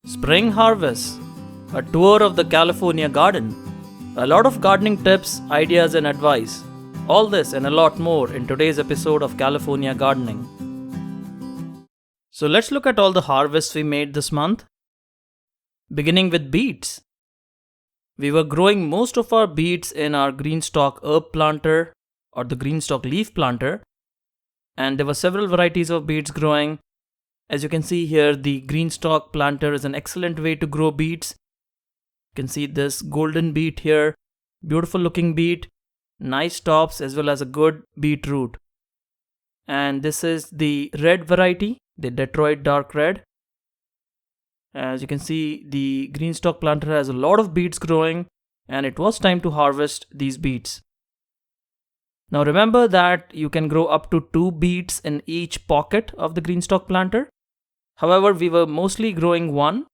Spring harvest, a tour of the California garden, a lot of gardening tips, ideas, and advice. All this and a lot more in today's episode of California Gardening. So let's look at all the harvests we made this month. Beginning with beets. We were growing most of our beets in our greenstock herb planter or the greenstock leaf planter, and there were several varieties of beets growing. As you can see here, the greenstock planter is an excellent way to grow beets. You can see this golden beet here, beautiful looking beet, nice tops as well as a good beet root. And this is the red variety, the Detroit dark red. As you can see, the greenstock planter has a lot of beets growing, and it was time to harvest these beets. Now remember that you can grow up to 2 beets in each pocket of the greenstock planter. However, we were mostly growing 1,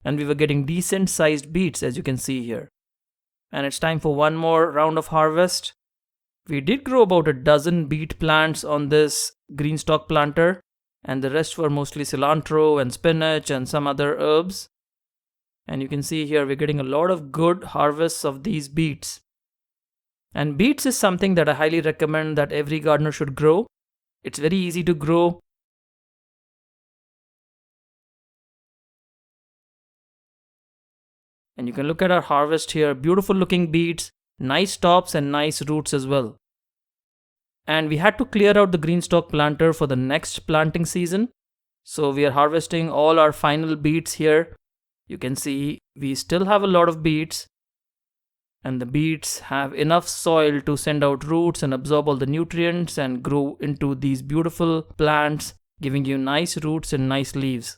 and we were getting decent sized beets, as you can see here. And it's time for one more round of harvest. We did grow about a dozen beet plants on this greenstock planter, and the rest were mostly cilantro and spinach and some other herbs. And you can see here we're getting a lot of good harvests of these beets. And beets is something that I highly recommend that every gardener should grow. It's very easy to grow. And you can look at our harvest here, beautiful looking beets, nice tops and nice roots as well. And we had to clear out the greenstock planter for the next planting season. So we are harvesting all our final beets here. You can see we still have a lot of beets. And the beets have enough soil to send out roots and absorb all the nutrients and grow into these beautiful plants, giving you nice roots and nice leaves.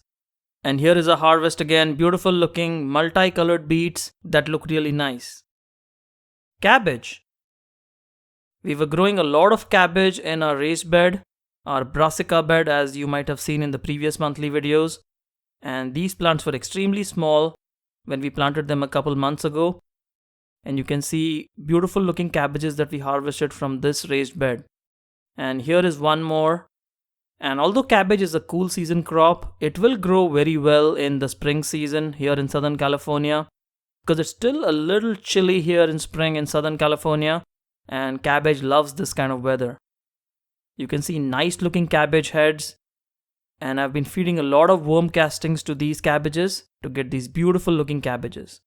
And here is a harvest again, beautiful looking multicolored beets that look really nice. Cabbage. We were growing a lot of cabbage in our raised bed, our brassica bed, as you might have seen in the previous monthly videos. And these plants were extremely small when we planted them a couple months ago. And you can see beautiful looking cabbages that we harvested from this raised bed. And here is one more. And although cabbage is a cool season crop, it will grow very well in the spring season here in Southern California, because it's still a little chilly here in spring in Southern California, and cabbage loves this kind of weather. You can see nice looking cabbage heads, and I've been feeding a lot of worm castings to these cabbages to get these beautiful looking cabbages.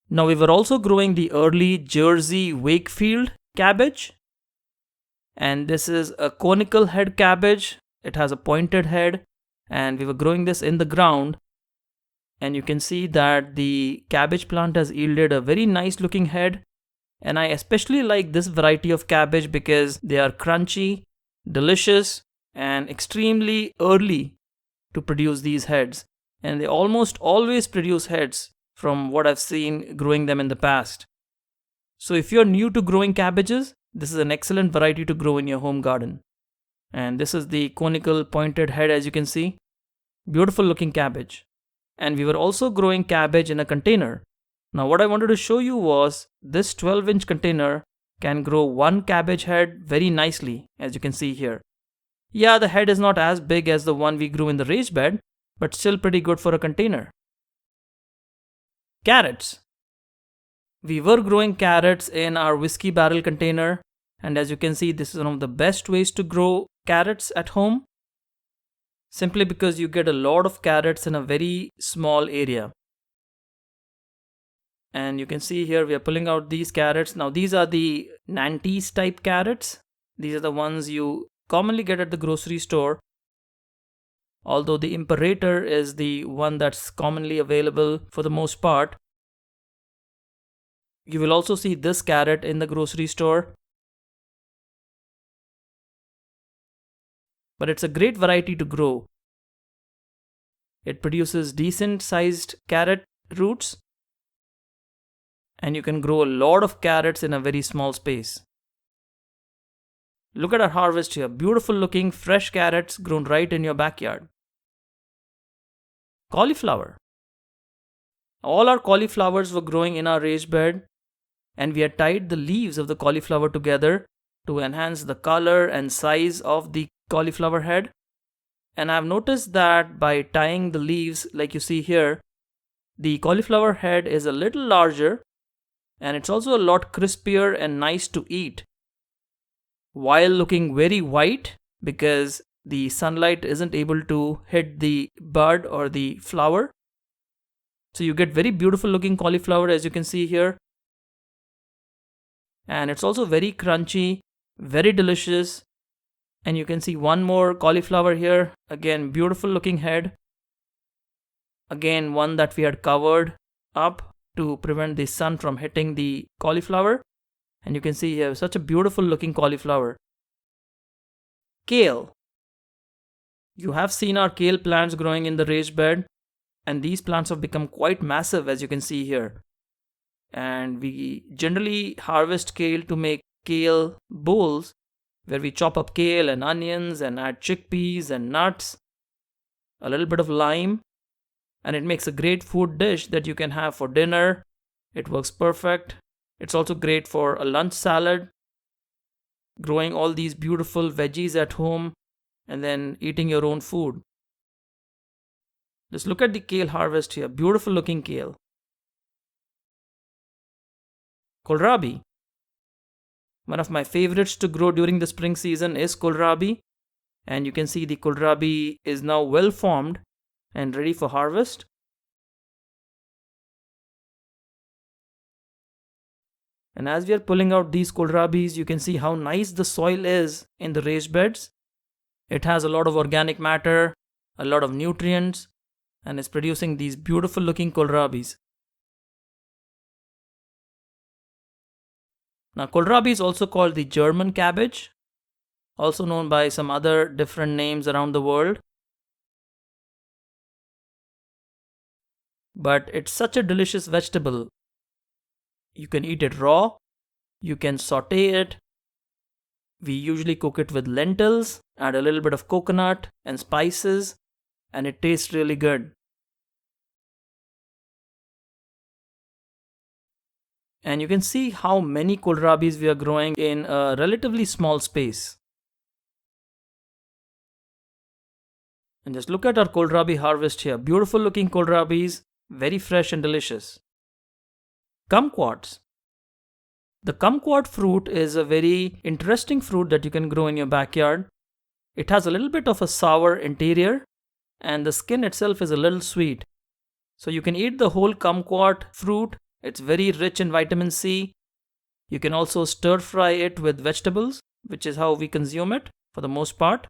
Now we were also growing the early Jersey Wakefield cabbage, and this is a conical head cabbage. It has a pointed head, and we were growing this in the ground, and you can see that the cabbage plant has yielded a very nice looking head. And I especially like this variety of cabbage because they are crunchy, delicious, and extremely early to produce these heads, and they almost always produce heads from what I've seen growing them in the past. So if you're new to growing cabbages, this is an excellent variety to grow in your home garden. And this is the conical pointed head, as you can see. Beautiful looking cabbage. And we were also growing cabbage in a container. Now what I wanted to show you was this 12-inch container can grow 1 cabbage head very nicely, as you can see here. Yeah, the head is not as big as the one we grew in the raised bed, but still pretty good for a container. Carrots. We were growing carrots in our whiskey barrel container, and as you can see, this is one of the best ways to grow carrots at home, simply because you get a lot of carrots in a very small area. And you can see here we are pulling out these carrots. Now these are the Nantes type carrots. These are the ones you commonly get at the grocery store, although the Imperator is the one that's commonly available for the most part. You will also see this carrot in the grocery store. But it's a great variety to grow. It produces decent sized carrot roots, and you can grow a lot of carrots in a very small space. Look at our harvest here, beautiful looking fresh carrots grown right in your backyard. Cauliflower. All our cauliflowers were growing in our raised bed, and we had tied the leaves of the cauliflower together to enhance the color and size of the cauliflower head. And I've noticed that by tying the leaves like you see here, the cauliflower head is a little larger and it's also a lot crispier and nice to eat, while looking very white because the sunlight isn't able to hit the bud or the flower. So you get very beautiful looking cauliflower as you can see here. And it's also very crunchy, very delicious. And you can see one more cauliflower here. Again, beautiful looking head. Again, one that we had covered up to prevent the sun from hitting the cauliflower. And you can see here such a beautiful looking cauliflower. Kale. You have seen our kale plants growing in the raised bed, and these plants have become quite massive as you can see here. And we generally harvest kale to make kale bowls where we chop up kale and onions and add chickpeas and nuts, a little bit of lime, and it makes a great food dish that you can have for dinner. It works perfect. It's also great for a lunch salad. Growing all these beautiful veggies at home and then eating your own food. Just look at the kale harvest here. Beautiful looking kale. Kohlrabi. One of my favorites to grow during the spring season is kohlrabi. And you can see the kohlrabi is now well formed and ready for harvest. And as we are pulling out these kohlrabis, you can see how nice the soil is in the raised beds. It has a lot of organic matter, a lot of nutrients, and is producing these beautiful looking kohlrabis. Now, kohlrabi is also called the German cabbage, also known by some other different names around the world. But it's such a delicious vegetable. You can eat it raw, you can saute it. We usually cook it with lentils, add a little bit of coconut and spices, and it tastes really good. And you can see how many kohlrabis we are growing in a relatively small space. And just look at our kohlrabi harvest here. Beautiful looking kohlrabis, very fresh and delicious. Kumquats. The kumquat fruit is a very interesting fruit that you can grow in your backyard. It has a little bit of a sour interior and the skin itself is a little sweet. So you can eat the whole kumquat fruit. It's very rich in vitamin C. You can also stir fry it with vegetables, which is how we consume it for the most part.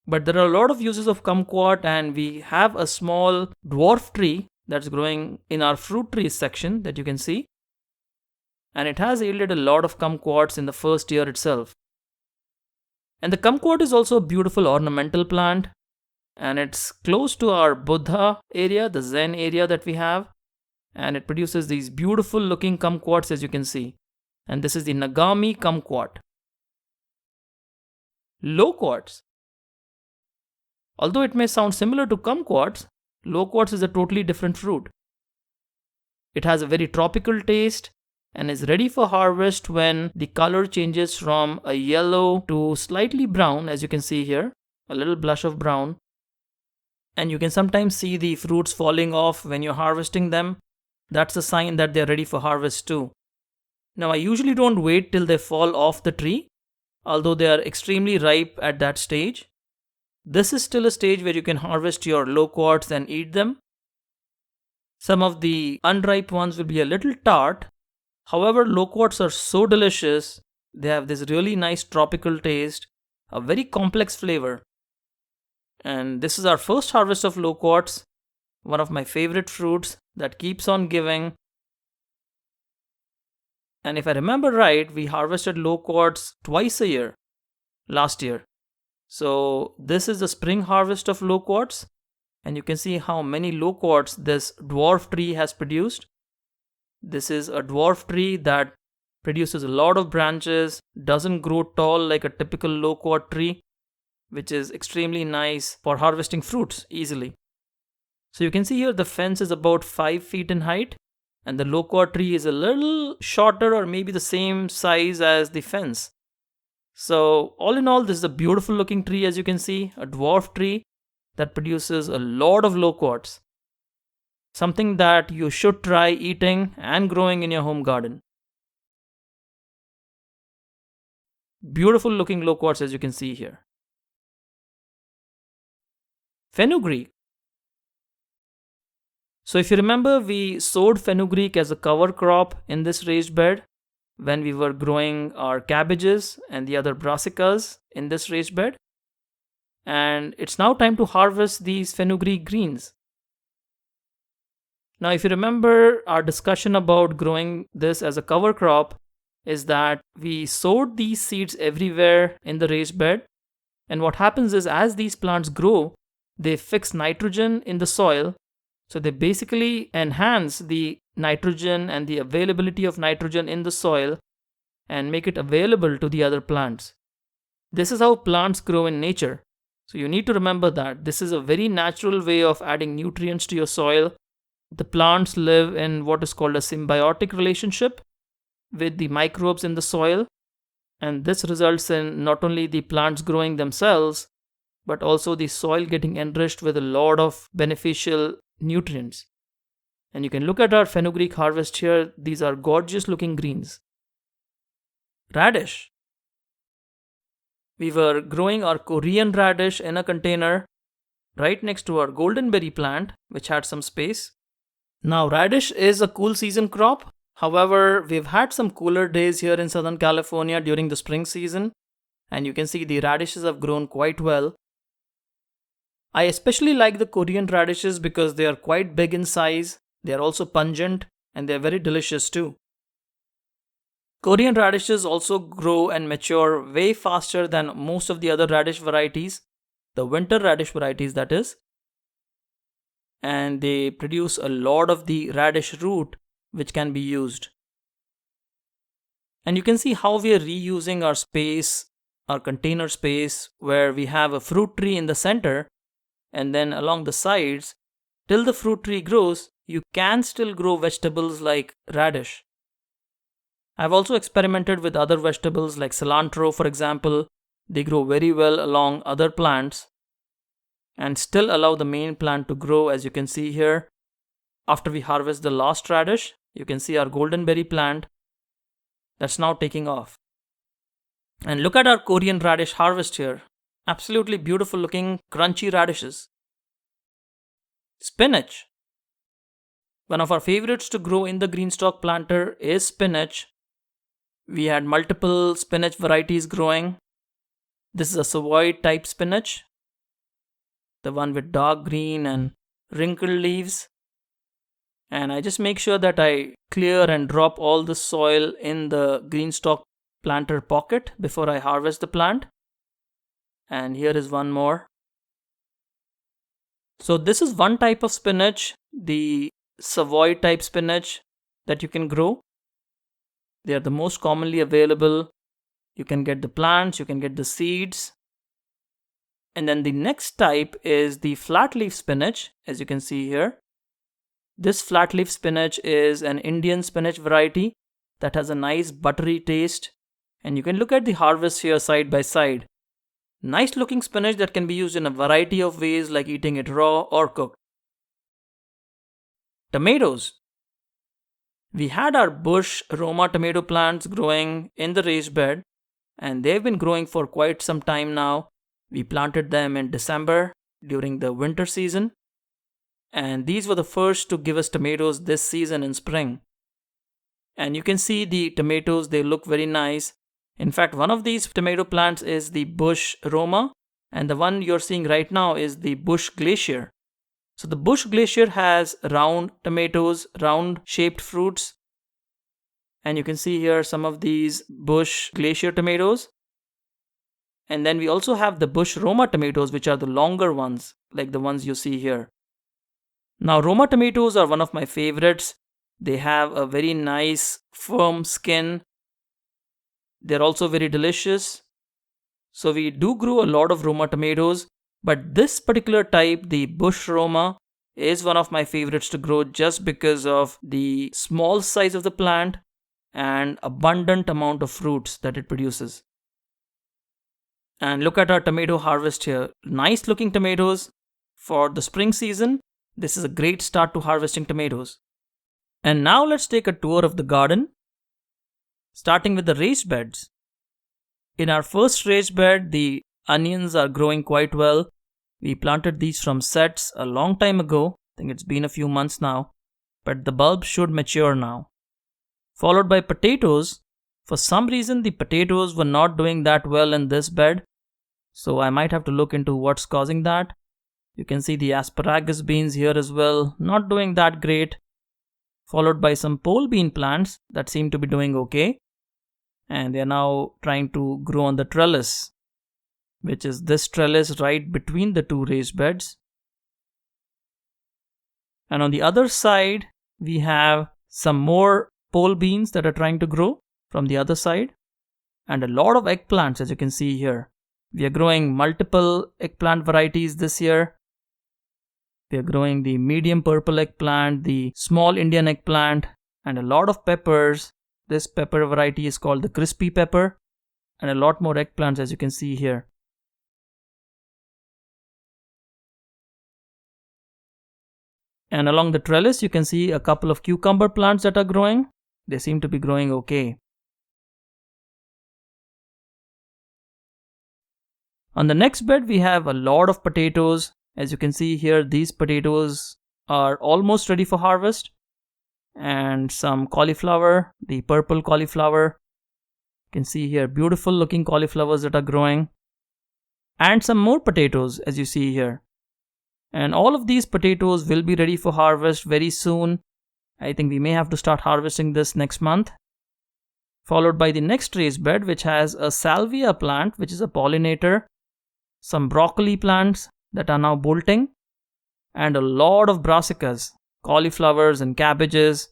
But there are a lot of uses of kumquat, and we have a small dwarf tree that's growing in our fruit trees section that you can see. And it has yielded a lot of kumquats in the first year itself. And the kumquat is also a beautiful ornamental plant, and it's close to our Buddha area, the Zen area that we have. And it produces these beautiful looking kumquats as you can see. And this is the Nagami kumquat. Loquats. Although it may sound similar to kumquats, loquats is a totally different fruit. It has a very tropical taste and is ready for harvest when the color changes from a yellow to slightly brown, as you can see here, a little blush of brown. And you can sometimes see the fruits falling off when you're harvesting them. That's a sign that they're ready for harvest too. Now, I usually don't wait till they fall off the tree, although they are extremely ripe at that stage. This is still a stage where you can harvest your loquats and eat them. Some of the unripe ones will be a little tart. However, loquats are so delicious. They have this really nice tropical taste, a very complex flavor. And this is our first harvest of loquats, one of my favorite fruits that keeps on giving. And if I remember right, we harvested loquats twice a year last year. So this is the spring harvest of loquats, and you can see how many loquats this dwarf tree has produced. This is a dwarf tree that produces a lot of branches, doesn't grow tall like a typical loquat tree, which is extremely nice for harvesting fruits easily. So you can see here the fence is about 5 feet in height, and the loquat tree is a little shorter or maybe the same size as the fence. So all in all, this is a beautiful looking tree, as you can see, a dwarf tree that produces a lot of low quartz. Something that you should try eating and growing in your home garden. Beautiful looking low quartz, as you can see here. Fenugreek. So if you remember, we sowed fenugreek as a cover crop in this raised bed when we were growing our cabbages and the other brassicas in this raised bed. And it's now time to harvest these fenugreek greens. Now, if you remember, our discussion about growing this as a cover crop is that we sowed these seeds everywhere in the raised bed. And what happens is, as these plants grow, they fix nitrogen in the soil. So they basically enhance the nitrogen and the availability of nitrogen in the soil and make it available to the other plants. This is how plants grow in nature. So you need to remember that this is a very natural way of adding nutrients to your soil. The plants live in what is called a symbiotic relationship with the microbes in the soil, and this results in not only the plants growing themselves, but also the soil getting enriched with a lot of beneficial nutrients. And you can look at our fenugreek harvest here. These are gorgeous looking greens. Radish. We were growing our Korean radish in a container right next to our goldenberry plant, which had some space. Now, radish is a cool season crop. However, we've had some cooler days here in Southern California during the spring season, and you can see the radishes have grown quite well. I especially like the Korean radishes because they are quite big in size, they are also pungent, and they are very delicious too. Korean radishes also grow and mature way faster than most of the other radish varieties, the winter radish varieties that is. And they produce a lot of the radish root which can be used. And you can see how we are reusing our space, our container space, where we have a fruit tree in the center, and then along the sides, till the fruit tree grows, you can still grow vegetables like radish. I've also experimented with other vegetables like cilantro, for example. They grow very well along other plants and still allow the main plant to grow, as you can see here. After we harvest the last radish, you can see our goldenberry plant that's now taking off. And look at our Korean radish harvest here. Absolutely beautiful looking crunchy radishes. Spinach. One of our favorites to grow in the greenstock planter is spinach. We had multiple spinach varieties growing. This is a Savoy type spinach, the one with dark green and wrinkled leaves. And I just make sure that I clear and drop all the soil in the greenstock planter pocket before I harvest the plant. And here is one more. So this is one type of spinach, the Savoy type spinach that you can grow. They are the most commonly available. You can get the plants, you can get the seeds. And then the next type is the flat leaf spinach, as you can see here. This flat leaf spinach is an Indian spinach variety that has a nice buttery taste. And you can look at the harvest here side by side. Nice looking spinach that can be used in a variety of ways, like eating it raw or cooked. Tomatoes. We had our bush Roma tomato plants growing in the raised bed, and they've been growing for quite some time now. We planted them in December during the winter season, and these were the first to give us tomatoes this season in spring. And you can see the tomatoes, they look very nice. In fact, one of these tomato plants is the bush Roma, and the one you're seeing right now is the bush glacier. So the bush glacier has round tomatoes, round shaped fruits. And you can see here some of these bush glacier tomatoes. And then we also have the bush Roma tomatoes, which are the longer ones, like the ones you see here. Now, Roma tomatoes are one of my favorites. They have a very nice, firm skin. They're also very delicious. So we do grow a lot of Roma tomatoes. But this particular type, the bush Roma, is one of my favorites to grow just because of the small size of the plant and abundant amount of fruits that it produces. And look at our tomato harvest here. Nice looking tomatoes for the spring season. This is a great start to harvesting tomatoes. And now let's take a tour of the garden, starting with the raised beds. In our first raised bed, the onions are growing quite well. We planted these from sets a long time ago. I think it's been a few months now, but the bulbs should mature now. Followed by potatoes. For some reason, the potatoes were not doing that well in this bed, so I might have to look into what's causing that. You can see the asparagus beans here as well, not doing that great. Followed by some pole bean plants that seem to be doing okay. And they are now trying to grow on the trellis, which is this trellis right between the two raised beds. And on the other side, we have some more pole beans that are trying to grow from the other side. And a lot of eggplants, as you can see here. We are growing multiple eggplant varieties this year. We are growing the medium purple eggplant, the small Indian eggplant, and a lot of peppers. This pepper variety is called the crispy pepper, and a lot more eggplants, as you can see here. And along the trellis, you can see a couple of cucumber plants that are growing. They seem to be growing okay. On the next bed, we have a lot of potatoes. As you can see here, these potatoes are almost ready for harvest. And some cauliflower, the purple cauliflower. You can see here beautiful looking cauliflowers that are growing. And some more potatoes, as you see here. And all of these potatoes will be ready for harvest very soon. I think we may have to start harvesting this next month. Followed by the next raised bed, which has a salvia plant, which is a pollinator. Some broccoli plants that are now bolting, and a lot of brassicas, cauliflowers and cabbages,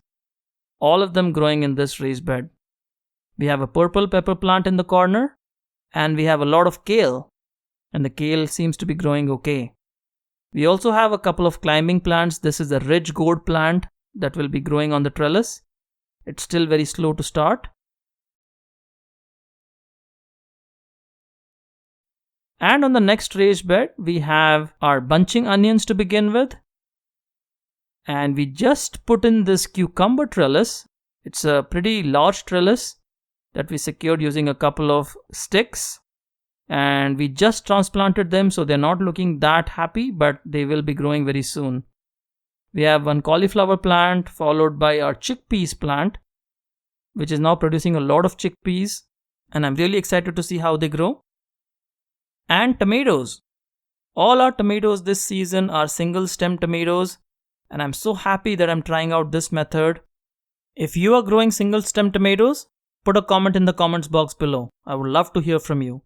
all of them growing in this raised bed. We have a purple pepper plant in the corner, and we have a lot of kale, and the kale seems to be growing okay. We also have a couple of climbing plants. This is a ridge gourd plant that will be growing on the trellis. It's still very slow to start. And on the next raised bed, we have our bunching onions to begin with. And we just put in this cucumber trellis. It's a pretty large trellis that we secured using a couple of sticks. And we just transplanted them, so they're not looking that happy, but they will be growing very soon. We have one cauliflower plant followed by our chickpeas plant, which is now producing a lot of chickpeas. And I'm really excited to see how they grow. And tomatoes. All our tomatoes this season are single stem tomatoes, and I'm so happy that I'm trying out this method. If you are growing single stem tomatoes, put a comment in the comments box below. I would love to hear from you.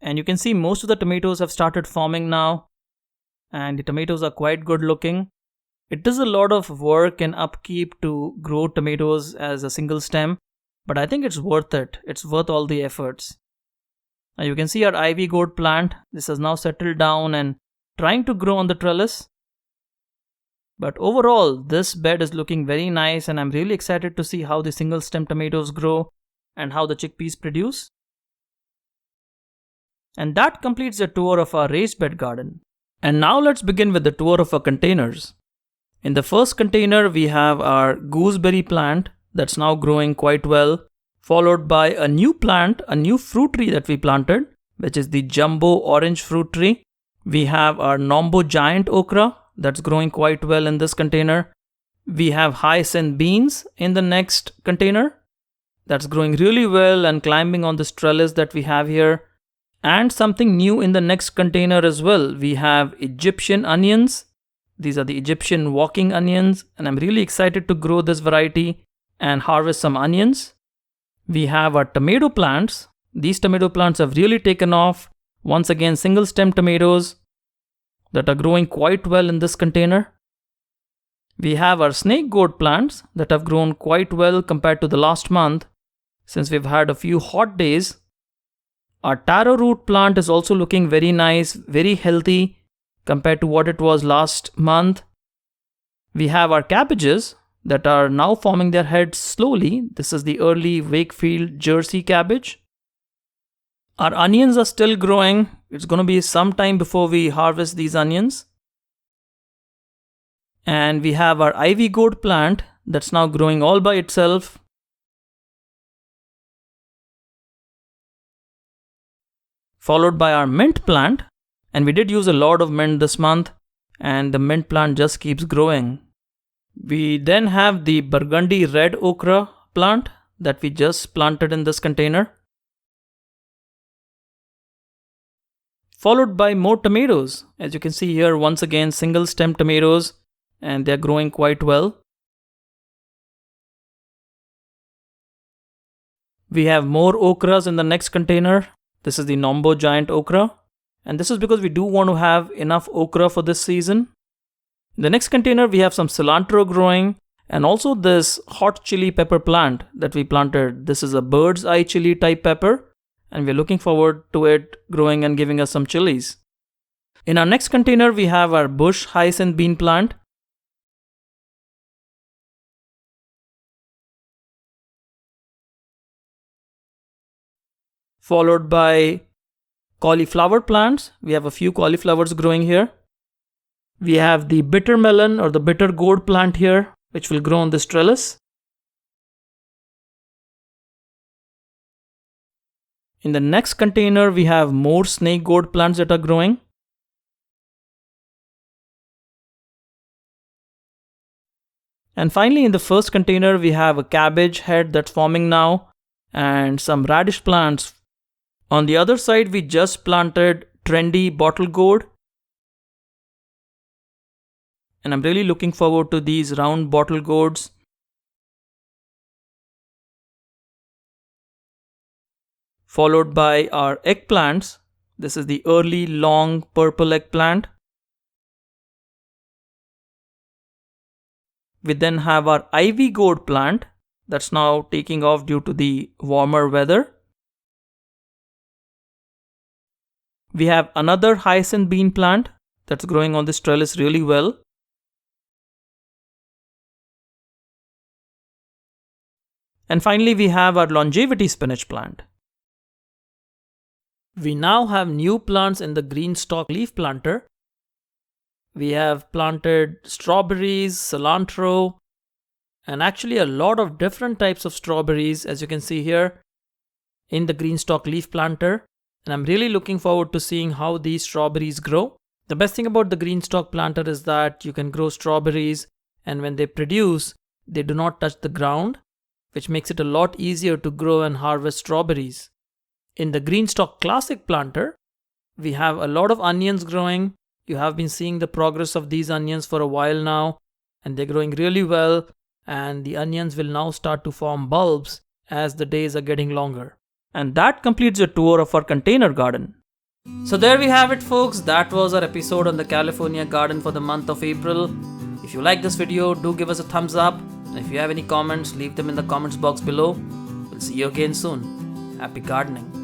And you can see most of the tomatoes have started forming now, and the tomatoes are quite good looking. It is a lot of work and upkeep to grow tomatoes as a single stem, but I think it's worth it. It's worth all the efforts. Now you can see our ivy gourd plant. This has now settled down and trying to grow on the trellis. But overall, this bed is looking very nice, and I'm really excited to see how the single stem tomatoes grow and how the chickpeas produce. And that completes the tour of our raised bed garden. And now let's begin with the tour of our containers. In the first container, we have our gooseberry plant that's now growing quite well, followed by a new plant, a new fruit tree that we planted, which is the jumbo orange fruit tree. We have our Nombo giant okra that's growing quite well in this container. We have hyacinth beans in the next container that's growing really well and climbing on this trellis that we have here. And something new in the next container as well. We have Egyptian onions. These are the Egyptian walking onions, and I'm really excited to grow this variety and harvest some onions. We have our tomato plants. These tomato plants have really taken off. Once again, single stem tomatoes that are growing quite well in this container. We have our snake gourd plants that have grown quite well compared to the last month, since we've had a few hot days. Our taro root plant is also looking very nice, very healthy compared to what it was last month. We have our cabbages that are now forming their heads slowly. This is the early Wakefield Jersey cabbage. Our onions are still growing. It's going to be some time before we harvest these onions. And we have our ivy gourd plant that's now growing all by itself. Followed by our mint plant. And we did use a lot of mint this month. And the mint plant just keeps growing. We then have the burgundy red okra plant that we just planted in this container. Followed by more tomatoes. As you can see here, once again, single stem tomatoes, and they're growing quite well. We have more okras in the next container. This is the Nombo giant okra. And this is because we do want to have enough okra for this season. In the next container, we have some cilantro growing, and also this hot chili pepper plant that we planted. This is a bird's eye chili type pepper. And we're looking forward to it growing and giving us some chilies. In our next container, we have our bush hyacinth bean plant. Followed by cauliflower plants. We have a few cauliflowers growing here. We have the bitter melon or the bitter gourd plant here, which will grow on this trellis. In the next container, we have more snake gourd plants that are growing. And finally, in the first container, we have a cabbage head that's forming now and some radish plants. On the other side, we just planted trendy bottle gourd. And I'm really looking forward to these round bottle gourds. Followed by our eggplants. This is the early long purple eggplant. We then have our ivy gourd plant that's now taking off due to the warmer weather. We have another hyacinth bean plant that's growing on this trellis really well. And finally, we have our longevity spinach plant. We now have new plants in the green stalk leaf planter. We have planted strawberries, cilantro, and actually a lot of different types of strawberries, as you can see here, in the green stalk leaf planter. And I'm really looking forward to seeing how these strawberries grow. The best thing about the green stalk planter is that you can grow strawberries, and when they produce, they do not touch the ground, which makes it a lot easier to grow and harvest strawberries. In the green stalk classic planter, we have a lot of onions growing. You have been seeing the progress of these onions for a while now, and they're growing really well, and the onions will now start to form bulbs as the days are getting longer. And that completes your tour of our container garden. So there we have it, folks. That was our episode on the California garden for the month of April. If you like this video, do give us a thumbs up. And if you have any comments, leave them in the comments box below. We'll see you again soon. Happy gardening.